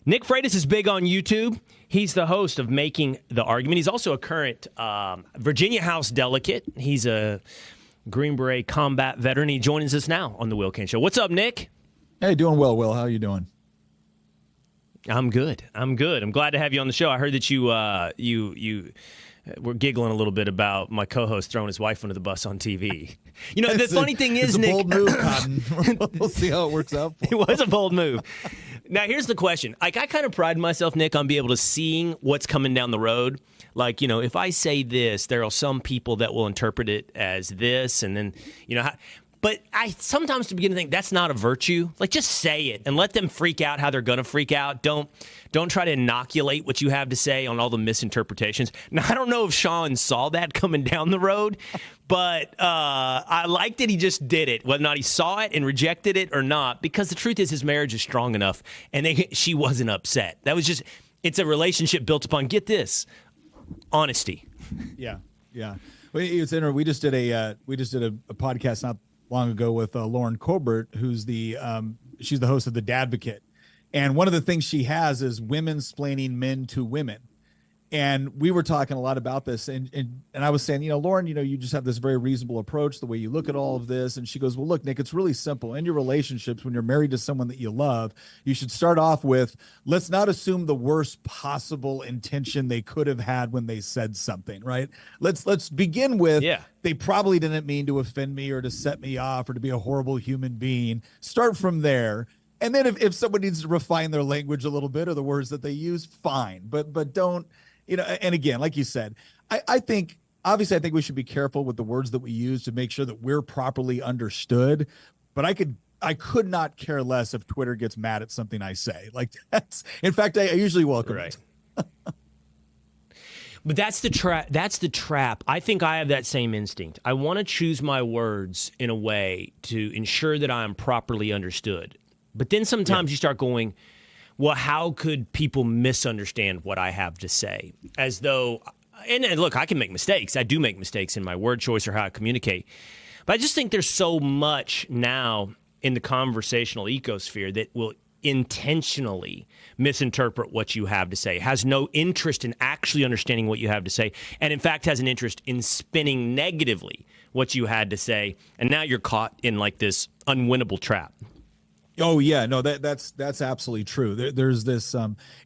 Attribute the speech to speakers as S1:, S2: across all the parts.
S1: Nick Freitas is big on YouTube. He's the host of Making the Argument. He's also a current Virginia House delegate. He's a Green Beret combat veteran. He joins us now on the Will Kane Show. What's up, Nick?
S2: Hey, doing well, Will. How are you doing?
S1: I'm good. I'm glad to have you on the show. I heard that you were giggling a little bit about my co-host throwing his wife under the bus on TV. You know, the funny thing is, Nick,
S2: bold move, Cotton. We'll see how it works out.
S1: It was a bold move. Now, here's the question. Like, I kind of pride myself, Nick, on being able to seeing what's coming down the road. Like, you know, if I say this, there are some people that will interpret it as this, and then, you know, but I sometimes begin to think that's not a virtue. Like, just say it and let them freak out how they're going to freak out. Don't try to inoculate what you have to say on all the misinterpretations. Now, I don't know if Sean saw that coming down the road, but I like that he just did it, whether or not he saw it and rejected it or not, because the truth is his marriage is strong enough, and she wasn't upset. That was just, it's a relationship built upon, get this, honesty.
S2: Yeah. Well, it's interesting. We just did a podcast not long ago with Lauren Colbert, who's she's the host of The Dadvocate. And one of the things she has is women splaining men to women. And we were talking a lot about this. And I was saying, you know, Lauren, you know, you just have this very reasonable approach, the way you look at all of this. And she goes, well, look, Nick, it's really simple. In your relationships, when you're married to someone that you love, you should start off with, let's not assume the worst possible intention they could have had when they said something, right? Let's begin with, they probably didn't mean to offend me or to set me off or to be a horrible human being. Start from there. And then if someone needs to refine their language a little bit or the words that they use, fine. But don't, you know, and again, like you said, I think we should be careful with the words that we use to make sure that we're properly understood. But I could not care less if Twitter gets mad at something I say. Like, in fact, I usually welcome it.
S1: But that's the trap. I think I have that same instinct. I want to choose my words in a way to ensure that I am properly understood. But then sometimes you start going, well, how could people misunderstand what I have to say? As though, and look, I can make mistakes. I do make mistakes in my word choice or how I communicate. But I just think there's so much now in the conversational ecosphere that will intentionally misinterpret what you have to say, has no interest in actually understanding what you have to say, and in fact has an interest in spinning negatively what you had to say. And now you're caught in like this unwinnable trap.
S2: Oh yeah, no, that's absolutely true. There's this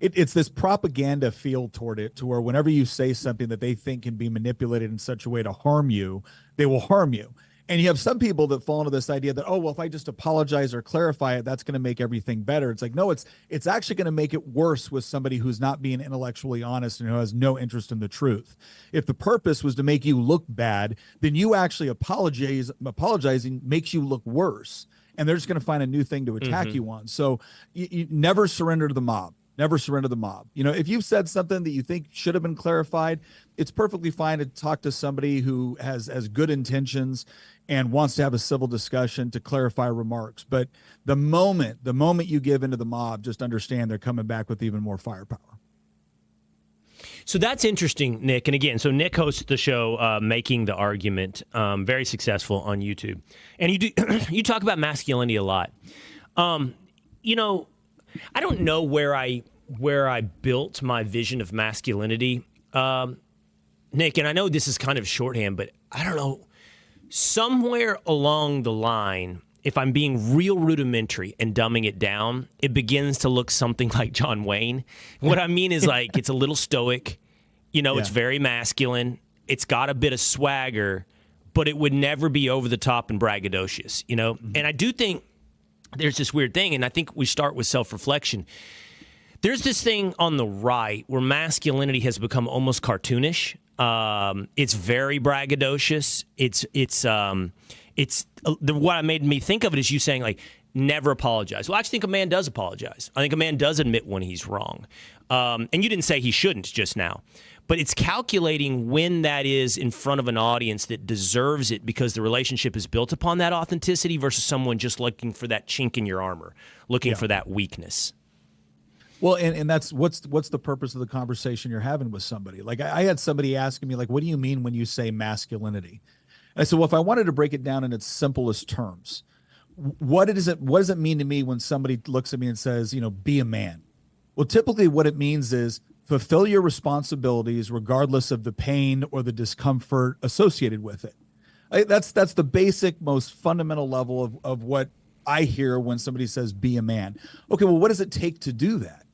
S2: it's this propaganda feel toward it, to where whenever you say something that they think can be manipulated in such a way to harm you, they will harm you. And you have some people that fall into this idea that, oh, well, if I just apologize or clarify it, that's going to make everything better. It's like, no, it's actually going to make it worse with somebody who's not being intellectually honest and who has no interest in the truth. If the purpose was to make you look bad, then you actually apologizing makes you look worse. And they're just going to find a new thing to attack you on. So you never surrender to the mob. Never surrender to the mob. You know, if you've said something that you think should have been clarified, it's perfectly fine to talk to somebody who has good intentions and wants to have a civil discussion to clarify remarks. But the moment you give into the mob, just understand they're coming back with even more firepower.
S1: So that's interesting, Nick. And again, so Nick hosts the show Making the Argument, very successful on YouTube. And you talk about masculinity a lot. You know, I don't know where I built my vision of masculinity, Nick, and I know this is kind of shorthand, but I don't know. Somewhere along the line, if I'm being real rudimentary and dumbing it down, it begins to look something like John Wayne. What I mean is, like, it's a little stoic, you know, It's very masculine. It's got a bit of swagger, but it would never be over the top and braggadocious, you know? Mm-hmm. And I do think there's this weird thing, and I think we start with self-reflection. There's this thing on the right where masculinity has become almost cartoonish. It's very braggadocious. What made me think of it is you saying, like, never apologize. Well, I actually think a man does apologize. I think a man does admit when he's wrong. And you didn't say he shouldn't just now. But it's calculating when that is in front of an audience that deserves it because the relationship is built upon that authenticity versus someone just looking for that chink in your armor, looking for that weakness.
S2: Well, and that's what's the purpose of the conversation you're having with somebody. Like I had somebody asking me, like, what do you mean when you say masculinity? And I said, well, if I wanted to break it down in its simplest terms, what does it mean to me when somebody looks at me and says, you know, be a man? Well, typically what it means is fulfill your responsibilities regardless of the pain or the discomfort associated with it. That's the basic, most fundamental level of what I hear when somebody says be a man. Okay, well, what does it take to do that?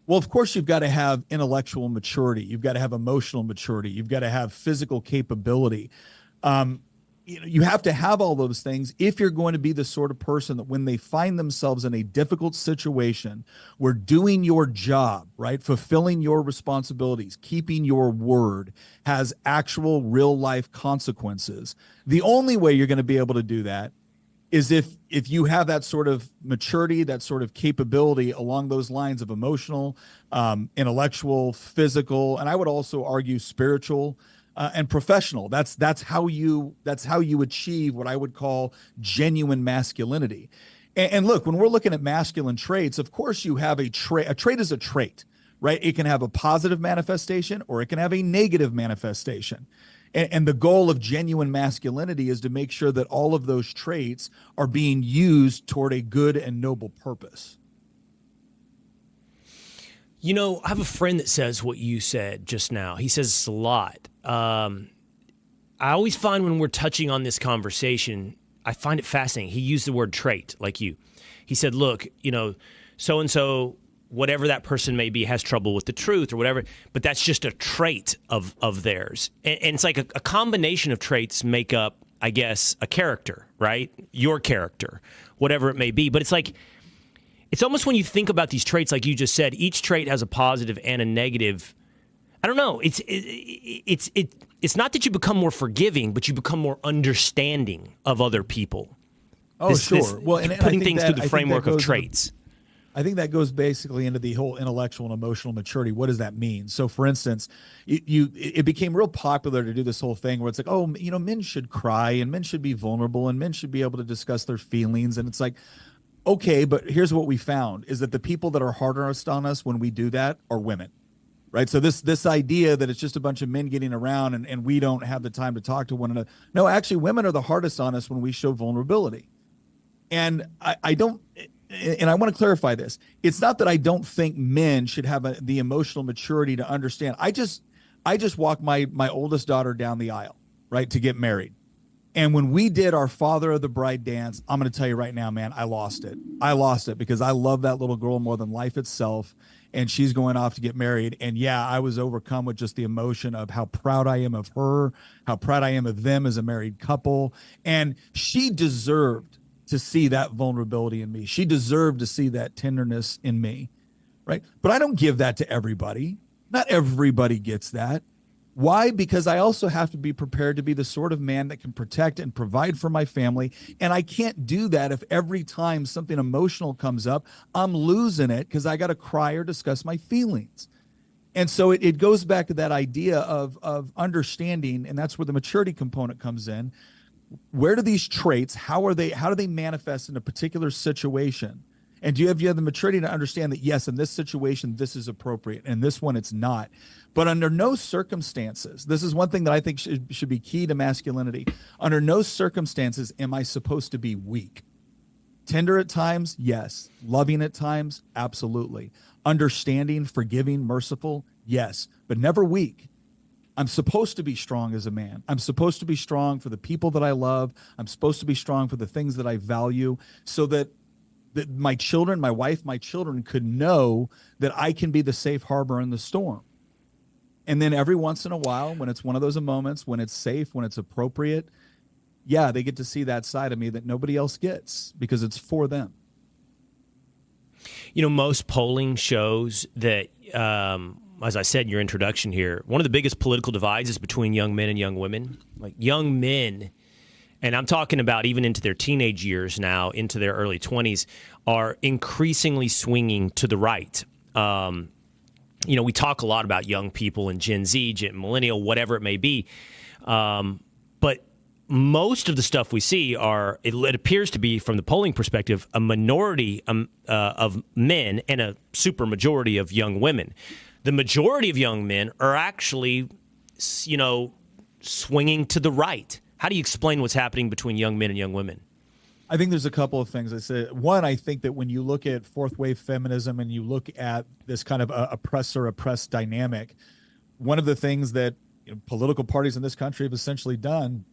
S2: Well, of course, you've got to have intellectual maturity. You've got to have emotional maturity. You've got to have physical capability. You have to have all those things if you're going to be the sort of person that when they find themselves in a difficult situation where doing your job, right, fulfilling your responsibilities, keeping your word has actual real life consequences. The only way you're going to be able to do that is if you have that sort of maturity, that sort of capability along those lines of emotional, intellectual, physical, and I would also argue spiritual and professional. That's how you achieve what I would call genuine masculinity. And look, when we're looking at masculine traits, of course you have a trait. A trait is a trait, right? It can have a positive manifestation or it can have a negative manifestation. And the goal of genuine masculinity is to make sure that all of those traits are being used toward a good and noble purpose.
S1: You know, I have a friend that says what you said just now. He says this a lot. I always find when we're touching on this conversation, I find it fascinating. He used the word trait, like you. He said, look, you know, so-and-so, whatever that person may be, has trouble with the truth or whatever, but that's just a trait of theirs. And it's like a combination of traits make up, I guess, a character, right? Your character, whatever it may be. But it's like, it's almost when you think about these traits, like you just said, each trait has a positive and a negative. I don't know. It's not that you become more forgiving, but you become more understanding of other people.
S2: Oh, sure. Well, and
S1: putting things through the framework of traits.
S2: I think that goes basically into the whole intellectual and emotional maturity. What does that mean? So, for instance, it became real popular to do this whole thing where it's like, oh, you know, men should cry and men should be vulnerable and men should be able to discuss their feelings. And it's like, okay, but here's what we found is that the people that are hardest on us when we do that are women, right? So this idea that it's just a bunch of men getting around and we don't have the time to talk to one another. No, actually, women are the hardest on us when we show vulnerability. And I don't, and I want to clarify this. It's not that I don't think men should have the emotional maturity to understand. I just walked my oldest daughter down the aisle, right, to get married. And when we did our father of the bride dance, I'm going to tell you right now, man, I lost it. I lost it because I love that little girl more than life itself. And she's going off to get married. And yeah, I was overcome with just the emotion of how proud I am of her, how proud I am of them as a married couple. And she deserved to see that vulnerability in me. She deserved to see that tenderness in me, right? But I don't give that to everybody. Not everybody gets that. Why? Because I also have to be prepared to be the sort of man that can protect and provide for my family. And I can't do that if every time something emotional comes up, I'm losing it because I got to cry or discuss my feelings. And so it goes back to that idea of understanding, and that's where the maturity component comes in. Where do these traits, how do they manifest in a particular situation? And do you have the maturity to understand that, yes, in this situation, this is appropriate, and this one, it's not. But under no circumstances, this is one thing that I think should be key to masculinity. Under no circumstances am I supposed to be weak. Tender at times, yes. Loving at times, absolutely. Understanding, forgiving, merciful, yes. But never weak. I'm supposed to be strong as a man. I'm supposed to be strong for the people that I love. I'm supposed to be strong for the things that I value so that my children, my wife, my children could know that I can be the safe harbor in the storm. And then every once in a while, when it's one of those moments, when it's safe, when it's appropriate, yeah, they get to see that side of me that nobody else gets because it's for them.
S1: You know, most polling shows that, as I said in your introduction here, one of the biggest political divides is between young men and young women. Like young men, and I'm talking about even into their teenage years now, into their early 20s, are increasingly swinging to the right. You know, we talk a lot about young people and Gen Z, millennial, whatever it may be. But most of the stuff we see it appears to be, from the polling perspective, a minority of men and a super majority of young women. The majority of young men are actually, you know, swinging to the right. How do you explain what's happening between young men and young women?
S2: I think there's a couple of things. I said one, I think that when you look at fourth wave feminism and you look at this kind of oppressor-oppressed dynamic, one of the things that political parties in this country have essentially done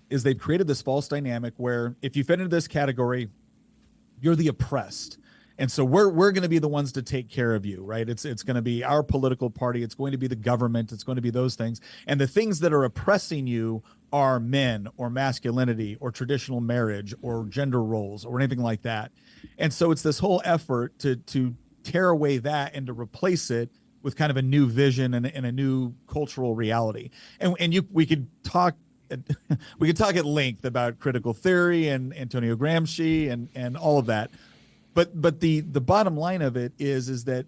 S2: is they've created this false dynamic where if you fit into this category, you're the oppressed. And so we're going to be the ones to take care of you, right? It's going to be our political party. It's going to be the government. It's going to be those things. And the things that are oppressing you are men or masculinity or traditional marriage or gender roles or anything like that. And so it's this whole effort to tear away that and to replace it with kind of a new vision and a new cultural reality. And we could talk at length about critical theory and Antonio Gramsci and all of that. But the bottom line of it is that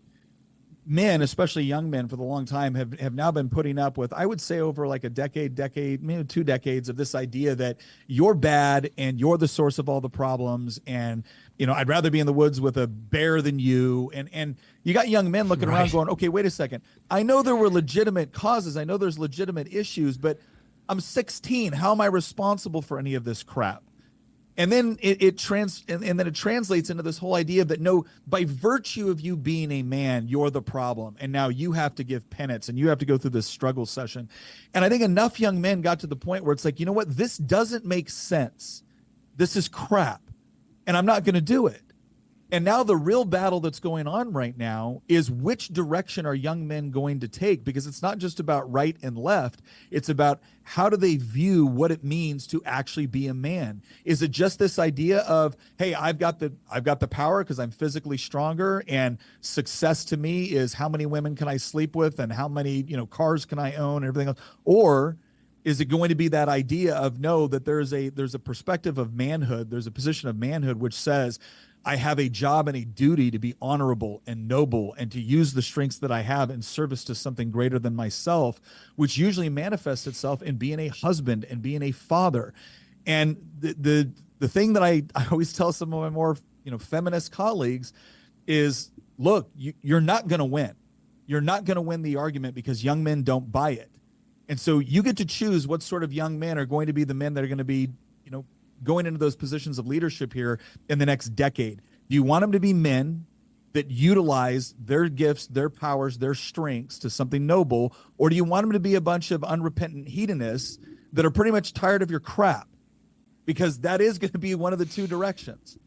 S2: men, especially young men for the long time, have now been putting up with, I would say over like a decade, maybe 2 decades of this idea that you're bad and you're the source of all the problems. And, I'd rather be in the woods with a bear than you. And you got young men looking around going, okay, wait a second. I know there were legitimate causes. I know there's legitimate issues, but I'm 16. How am I responsible for any of this crap? And then it translates into this whole idea that no, by virtue of you being a man, you're the problem. And now you have to give penance and you have to go through this struggle session. And I think enough young men got to the point where it's like, you know what? This doesn't make sense. This is crap. And I'm not going to do it. And now the real battle that's going on right now is which direction are young men going to take? Because it's not just about right and left. It's about how do they view what it means to actually be a man? Is it just this idea of, hey, I've got the power because I'm physically stronger, and success to me is how many women can I sleep with and how many, cars can I own and everything else? Or is it going to be that idea of no, that there's a perspective of manhood, there's a position of manhood which says, I have a job and a duty to be honorable and noble and to use the strengths that I have in service to something greater than myself, which usually manifests itself in being a husband and being a father. And the thing that I always tell some of my more feminist colleagues is, look, you're not going to win. You're not going to win the argument because young men don't buy it. And so you get to choose what sort of young men are going to be the men that are going to be, going into those positions of leadership here in the next decade. Do you want them to be men that utilize their gifts, their powers, their strengths to something noble? Or do you want them to be a bunch of unrepentant hedonists that are pretty much tired of your crap? Because that is going to be one of the two directions.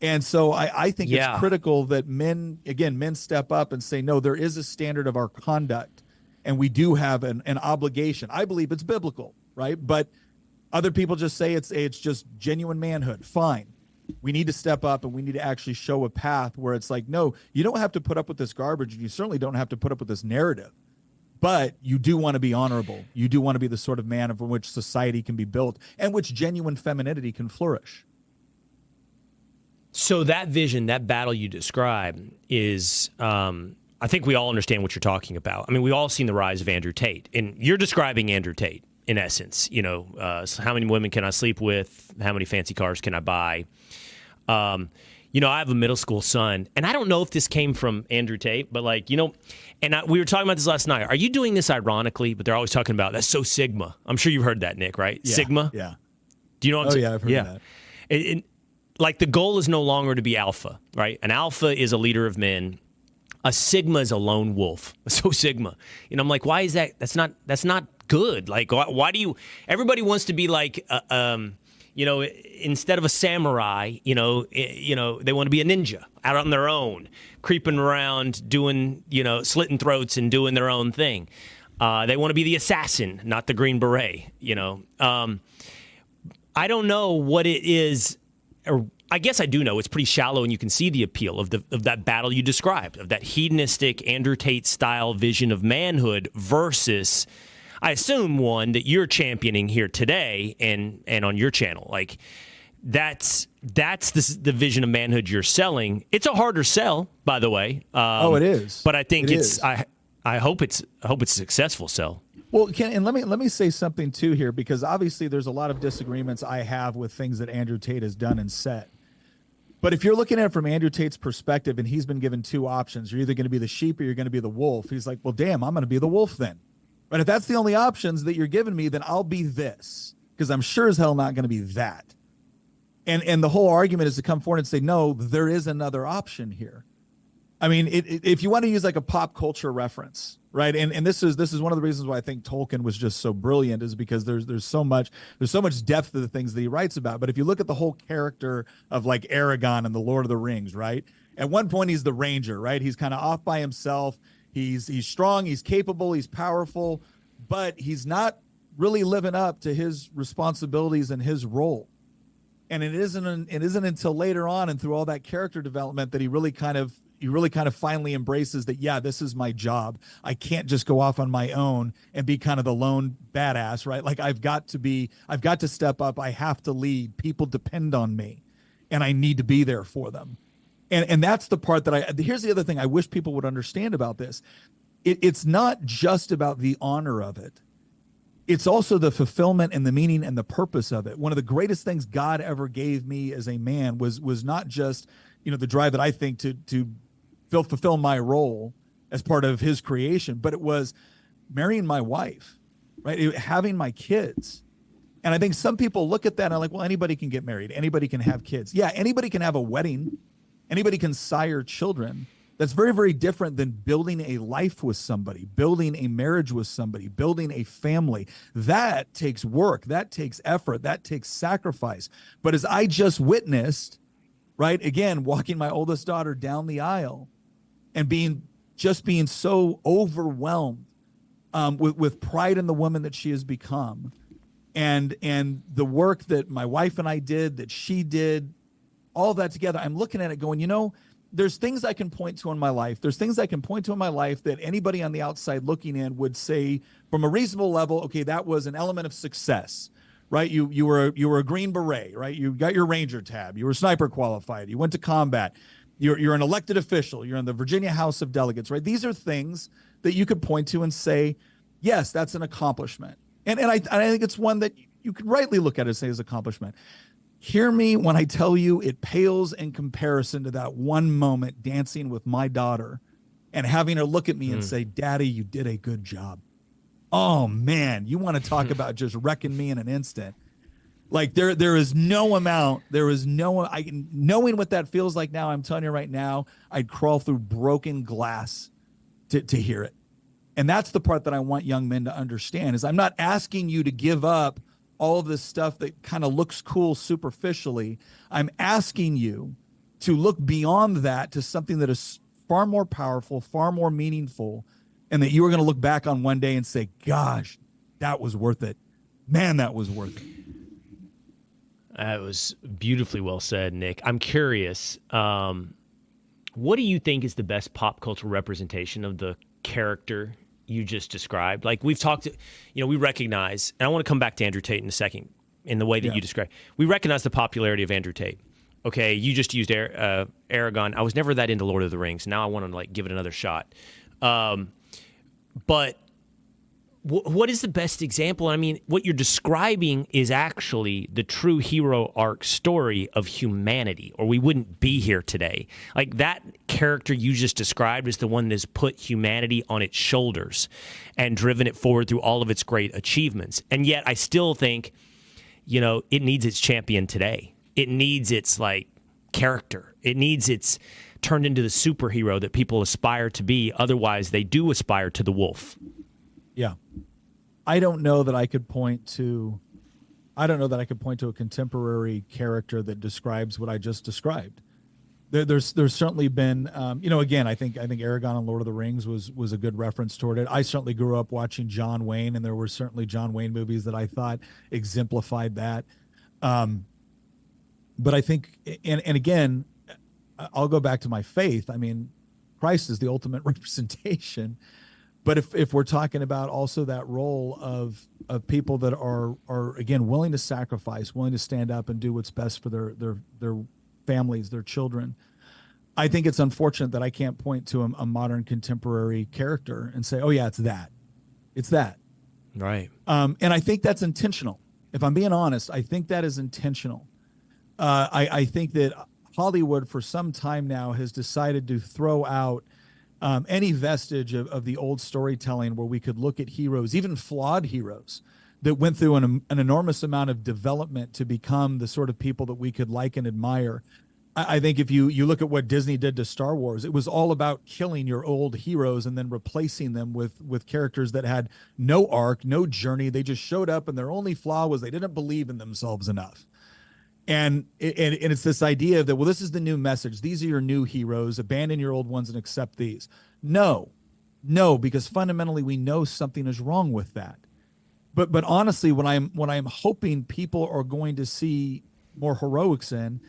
S2: And so I think it's critical that men step up and say, no, there is a standard of our conduct. And we do have an obligation. I believe it's biblical, right? But other people just say it's just genuine manhood. Fine. We need to step up and we need to actually show a path where it's like, no, you don't have to put up with this garbage. And you certainly don't have to put up with this narrative. But you do want to be honorable. You do want to be the sort of man from which society can be built and which genuine femininity can flourish.
S1: So that vision, that battle you describe is, I think we all understand what you're talking about. I mean, we've all seen the rise of Andrew Tate. And you're describing Andrew Tate. In essence, so how many women can I sleep with? How many fancy cars can I buy? I have a middle school son, and I don't know if this came from Andrew Tate, but we were talking about this last night. Are you doing this ironically? But they're always talking about that's so Sigma. I'm sure you've heard that, Nick, right?
S2: Yeah,
S1: Sigma.
S2: Yeah.
S1: Do you know what I'm saying?
S2: Yeah, I've heard that.
S1: Like the goal is no longer to be alpha, right? An alpha is a leader of men. A Sigma is a lone wolf. So Sigma. I'm like, why is that? That's not good. Like, why do you? Everybody wants to be like, instead of a samurai, they want to be a ninja out on their own, creeping around, doing, slitting throats and doing their own thing. They want to be the assassin, not the Green Beret. I don't know what it is, or I guess I do know it's pretty shallow, and you can see the appeal of that battle you described, of that hedonistic Andrew Tate style vision of manhood versus, I assume, one that you're championing here today and on your channel. Like that's the vision of manhood you're selling. It's a harder sell, by the way.
S2: It is.
S1: But I think I hope it's a successful sell.
S2: Well, Ken, and let me say something too here, because obviously there's a lot of disagreements I have with things that Andrew Tate has done and said. But if you're looking at it from Andrew Tate's perspective, and he's been given two options, you're either going to be the sheep or you're going to be the wolf. He's like, well, damn, I'm going to be the wolf then. But if that's the only options that you're giving me, then I'll be this, because I'm sure as hell not going to be that. And the whole argument is to come forward and say, no, there is another option here. I mean, if you want to use like a pop culture reference, right? And this is one of the reasons why I think Tolkien was just so brilliant, is because there's so much depth to the things that he writes about. But if you look at the whole character of like Aragorn in the Lord of the Rings, right? At one point he's the ranger, right? He's kind of off by himself. He's strong, he's capable, he's powerful, but he's not really living up to his responsibilities and his role. And it isn't until later on and through all that character development that he really kind of finally embraces that, yeah, this is my job. I can't just go off on my own and be kind of the lone badass, right? Like I've got to step up. I have to lead. People depend on me and I need to be there for them. And that's the part that here's the other thing I wish people would understand about this. It's not just about the honor of it. It's also the fulfillment and the meaning and the purpose of it. One of the greatest things God ever gave me as a man was not just, the drive that I think to fulfill my role as part of his creation, but it was marrying my wife, right? Having my kids. And I think some people look at that and are like, well, anybody can get married. Anybody can have kids. Yeah, anybody can have a wedding. Anybody can sire children. That's very, very different than building a life with somebody, building a marriage with somebody, building a family. That takes work. That takes effort. That takes sacrifice. But as I just witnessed, right, again, walking my oldest daughter down the aisle and being so overwhelmed with pride in the woman that she has become, and the work that my wife and I did, that she did, all that together, I'm looking at it going, there's things I can point to in my life. There's things I can point to in my life that anybody on the outside looking in would say from a reasonable level, okay, that was an element of success, right? You were a Green Beret, right? You got your Ranger tab. You were sniper qualified. You went to combat. You're an elected official. You're in the Virginia House of Delegates, right? These are things that you could point to and say, yes, that's an accomplishment. And I think it's one that you could rightly look at it and say is accomplishment. Hear me when I tell you it pales in comparison to that one moment dancing with my daughter and having her look at me and say, Daddy, you did a good job. Oh, man, you want to talk about just wrecking me in an instant. Like there is no amount, knowing what that feels like now, I'm telling you right now, I'd crawl through broken glass to hear it. And that's the part that I want young men to understand is I'm not asking you to give up all of this stuff that kind of looks cool superficially. I'm asking you to look beyond that to something that is far more powerful, far more meaningful, and that you are going to look back on one day and say, gosh, that was worth it. Man, that was worth it.
S1: That was beautifully well said, Nick. I'm curious, what do you think is the best pop culture representation of the character you just described? Like we've talked, we recognize, and I want to come back to Andrew Tate in a second in the way that you described. We recognize the popularity of Andrew Tate. Okay, you just used Aragorn. I was never that into Lord of the Rings. Now I want to give it another shot. But what is the best example? I mean, what you're describing is actually the true hero arc story of humanity, or we wouldn't be here today. Like that character you just described is the one that has put humanity on its shoulders and driven it forward through all of its great achievements. And yet I still think, it needs its champion today. It needs its character. It needs its turned into the superhero that people aspire to be. Otherwise, they do aspire to the wolf.
S2: Yeah. I don't know that I could point to a contemporary character that describes what I just described. There's certainly been, again, I think Aragorn and Lord of the Rings was a good reference toward it. I certainly grew up watching John Wayne, and there were certainly John Wayne movies that I thought exemplified that. But I think, and again, I'll go back to my faith. I mean, Christ is the ultimate representation. But if we're talking about also that role of people that are again willing to sacrifice, willing to stand up and do what's best for their families, their children, I think it's unfortunate that I can't point to a modern contemporary character and say, oh yeah, it's that.
S1: Right.
S2: And I think that's intentional. If I'm being honest, I think that is intentional. I think that Hollywood for some time now has decided to throw out any vestige of the old storytelling where we could look at heroes, even flawed heroes, that went through an enormous amount of development to become the sort of people that we could like and admire. I think if you look at what Disney did to Star Wars, it was all about killing your old heroes and then replacing them with characters that had no arc, no journey. They just showed up, and their only flaw was they didn't believe in themselves enough. And it's this idea that, well, this is the new message. These are your new heroes. Abandon your old ones and accept these. No, because fundamentally we know something is wrong with that. But honestly, what I'm hoping people are going to see more heroics in.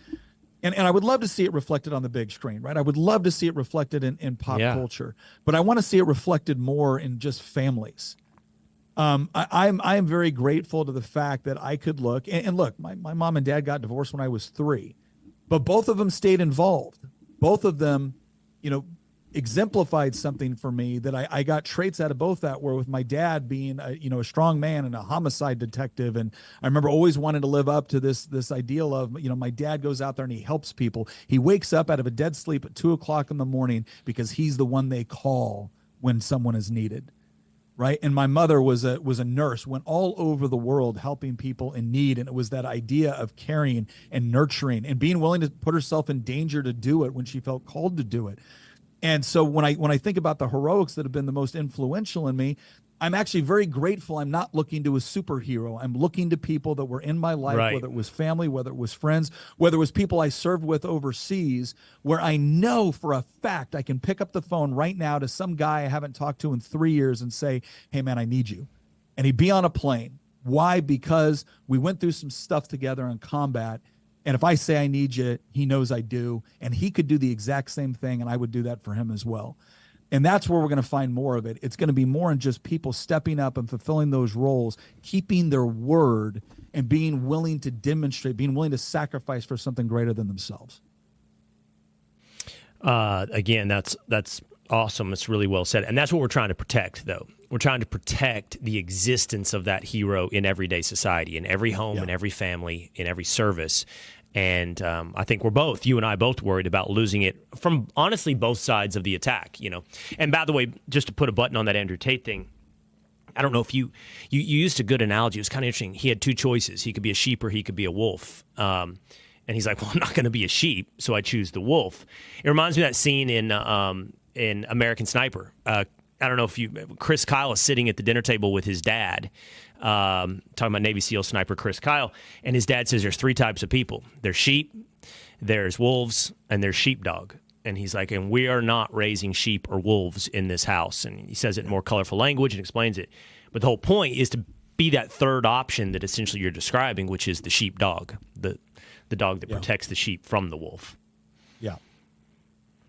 S2: And I would love to see it reflected on the big screen, right? I would love to see it reflected in pop culture, but I want to see it reflected more in just families. I'm very grateful to the fact that I could look and look. My mom and dad got divorced when I was 3, but both of them stayed involved. Both of them, exemplified something for me that I got traits out of both that, where with my dad being a strong man and a homicide detective. And I remember always wanting to live up to this ideal of, my dad goes out there and he helps people. He wakes up out of a dead sleep at 2:00 in the morning because he's the one they call when someone is needed. Right. And my mother was a nurse, went all over the world helping people in need. And it was that idea of caring and nurturing and being willing to put herself in danger to do it when she felt called to do it. And so when I think about the heroics that have been the most influential in me, I'm actually very grateful. I'm not looking to a superhero. I'm looking to people that were in my life, right, whether it was family, whether it was friends, whether it was people I served with overseas, where I know for a fact I can pick up the phone right now to some guy I haven't talked to in 3 years and say, hey, man, I need you. And he'd be on a plane. Why? Because we went through some stuff together in combat. And if I say I need you, he knows I do. And he could do the exact same thing, and I would do that for him as well. And that's where we're going to find more of it. It's going to be more in just people stepping up and fulfilling those roles, keeping their word, and being willing to demonstrate, being willing to sacrifice for something greater than themselves.
S1: Again, that's awesome. It's really well said. And that's what we're trying to protect, though. We're trying to protect the existence of that hero in everyday society, in every home, in every family, in every service. And I think you and I both worried about losing it from, honestly, both sides of the attack, And by the way, just to put a button on that Andrew Tate thing, I don't know if you used a good analogy. It was kind of interesting. He had two choices. He could be a sheep or he could be a wolf. And he's like, well, I'm not going to be a sheep, so I choose the wolf. It reminds me of that scene in American Sniper. I don't know if Chris Kyle is sitting at the dinner table with his dad, talking about Navy SEAL sniper Chris Kyle, and his dad says there's 3 types of people. There's sheep, there's wolves, and there's sheepdog. And he's like, and we are not raising sheep or wolves in this house. And he says it in more colorful language and explains it. But the whole point is to be that third option that essentially you're describing, which is the sheepdog, the dog that protects the sheep from the wolf.
S2: Yeah.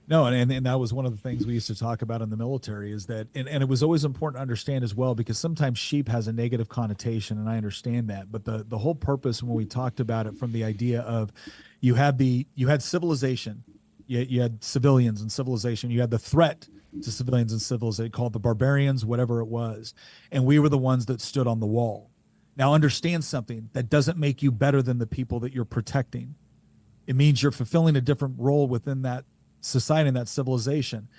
S2: No, and that was one of the things we used to talk about in the military is that, and it was always important to understand as well, because sometimes sheep has a negative connotation, and I understand that. But the whole purpose when we talked about it from the idea of you had civilization, you had civilians and civilization, you had the threat to civilians and civilization called the barbarians, whatever it was. And we were the ones that stood on the wall. Now understand something, that doesn't make you better than the people that you're protecting. It means you're fulfilling a different role within that society and that civilization.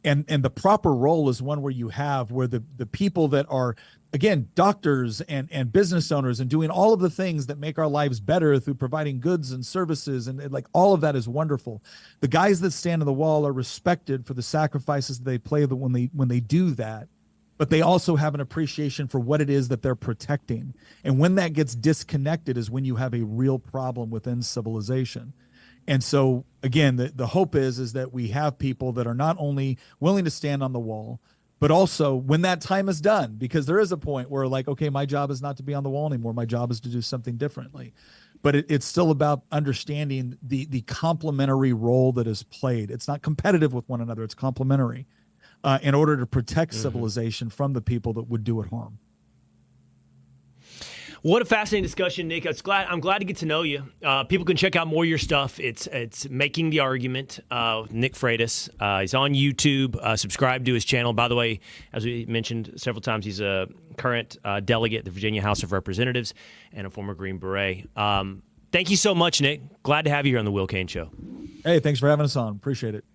S2: And the proper role is one where the people that are, again, doctors and business owners and doing all of the things that make our lives better through providing goods and services, and like all of that is wonderful. The guys that stand on the wall are respected for the sacrifices that they play when they do that, but they also have an appreciation for what it is that they're protecting. And when that gets disconnected is when you have a real problem within civilization. And so, again, the hope is that we have people that are not only willing to stand on the wall, but also when that time is done, because there is a point where like, okay, my job is not to be on the wall anymore. My job is to do something differently. But it's still about understanding the complementary role that is played. It's not competitive with one another. It's complementary in order to protect civilization from the people that would do it harm.
S1: What a fascinating discussion, Nick. I'm glad to get to know you. People can check out more of your stuff. It's Making the Argument with Nick Freitas. He's on YouTube. Subscribe to his channel. By the way, as we mentioned several times, he's a current delegate at the Virginia House of Representatives and a former Green Beret. Thank you so much, Nick. Glad to have you here on the Will Cain Show.
S2: Hey, thanks for having us on. Appreciate it.